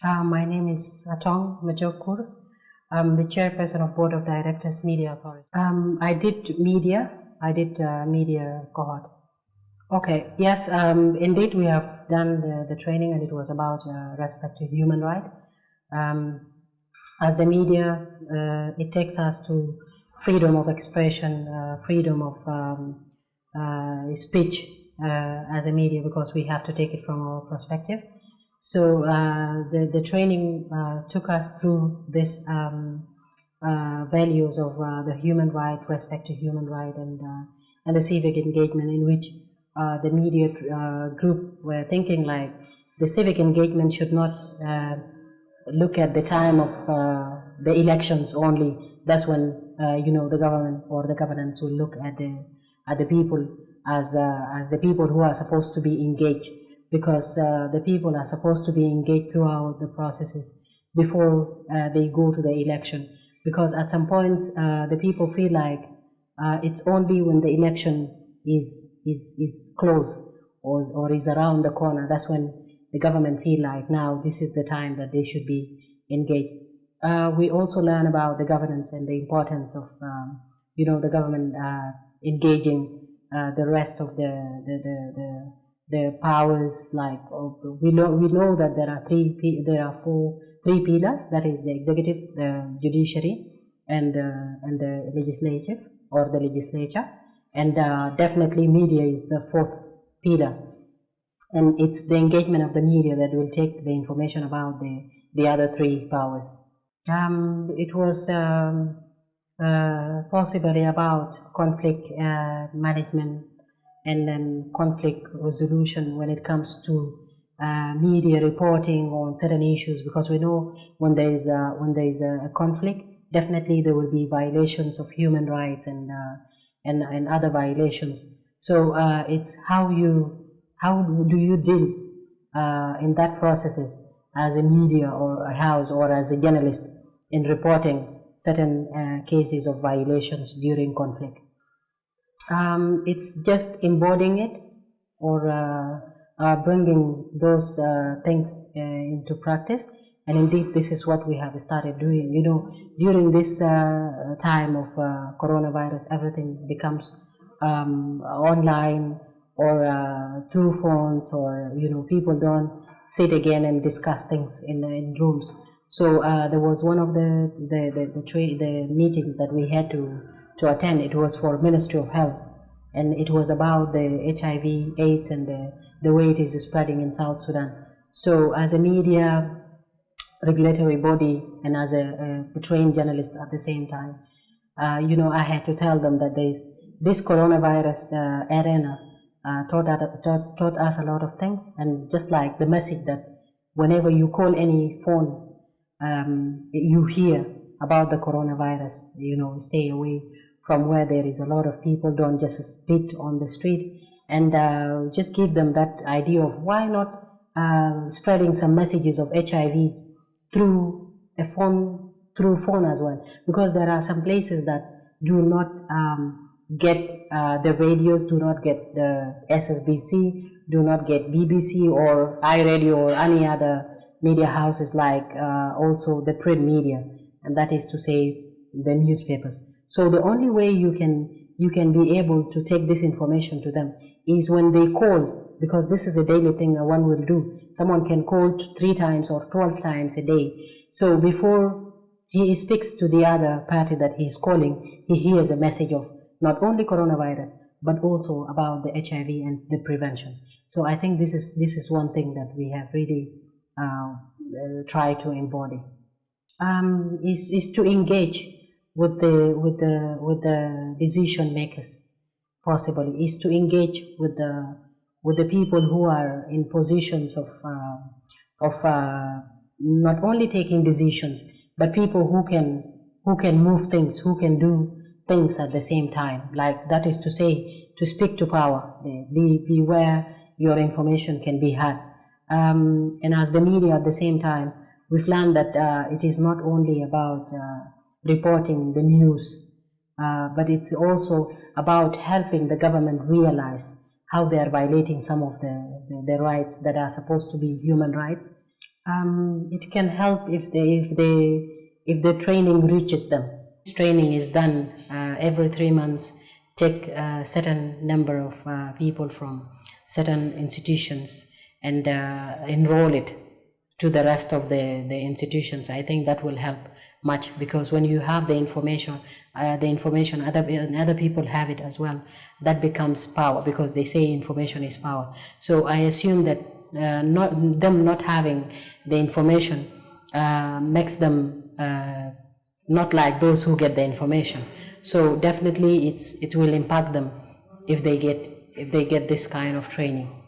My name is Atong Majok Kur. I'm the Chairperson of Board of Directors Media Authority. I did media. I did media cohort. Okay, yes, indeed we have done the training, and it was about respect to human rights. As the media, it takes us to freedom of expression, freedom of speech as a media, because we have to take it from our perspective. So the training took us through this values of the human right, respect to human right, and the civic engagement, in which the media group were thinking like the civic engagement should not look at the time of the elections only. That's when the government or the governance will look at the people as the people who are supposed to be engaged, because the people are supposed to be engaged throughout the processes before they go to the election. Because at some points the people feel like it's only when the election is close or is around the corner, that's when the government feel like now this is the time that they should be engaged. We also learn about the governance and the importance of the government engaging the rest of the powers. Like we know that there are three pillars. That is the executive, the judiciary, and the legislative or the legislature, and definitely media is the fourth pillar. And it's the engagement of the media that will take the information about the other three powers. It was possibly about conflict management and then conflict resolution when it comes to media reporting on certain issues, because we know when there is a conflict, definitely there will be violations of human rights and other violations. So it's how do you deal in that processes as a media or a house or as a journalist in reporting certain cases of violations during conflict. It's just embodying it or bringing those things into practice. And indeed, this is what we have started doing. During this time of coronavirus, everything becomes online or through phones, or people don't sit again and discuss things in rooms. So there was one of the meetings that we had to attend. It was for Ministry of Health, and it was about the HIV/AIDS and the way it is spreading in South Sudan. So as a media regulatory body and as a trained journalist at the same time, I had to tell them that this coronavirus arena taught us a lot of things, and just like the message that whenever you call any phone, you hear about the coronavirus, stay away from where there is a lot of people, don't just spit on the street, and just give them that idea of why not spreading some messages of HIV through phone as well, because there are some places that do not get the radios, do not get the SSBC, do not get BBC or iRadio or any other media houses, like also the print media, and that is to say the newspapers. So the only way you can be able to take this information to them is when they call, because this is a daily thing that one will do. Someone can call 3 times or 12 times a day. So before he speaks to the other party that he is calling, he hears a message of not only coronavirus, but also about the HIV and the prevention. So I think this is one thing that we have really tried to embody. Is to engage with the decision makers, possibly, is to engage with the people who are in positions of not only taking decisions, but people who can move things, who can do things at the same time. Like, that is to say, to speak to power, be where your information can be heard. And as the media at the same time, we've learned that it is not only about reporting the news, but it's also about helping the government realize how they are violating some of the rights that are supposed to be human rights. It can help if the training reaches them. Training is done every 3 months. Take a certain number of people from certain institutions and enroll it to the rest of the institutions. I think that will help much, because when you have the information other people have it as well, that becomes power, because they say information is power. So I assume that not having the information makes them not like those who get the information. So definitely it will impact them if they get this kind of training.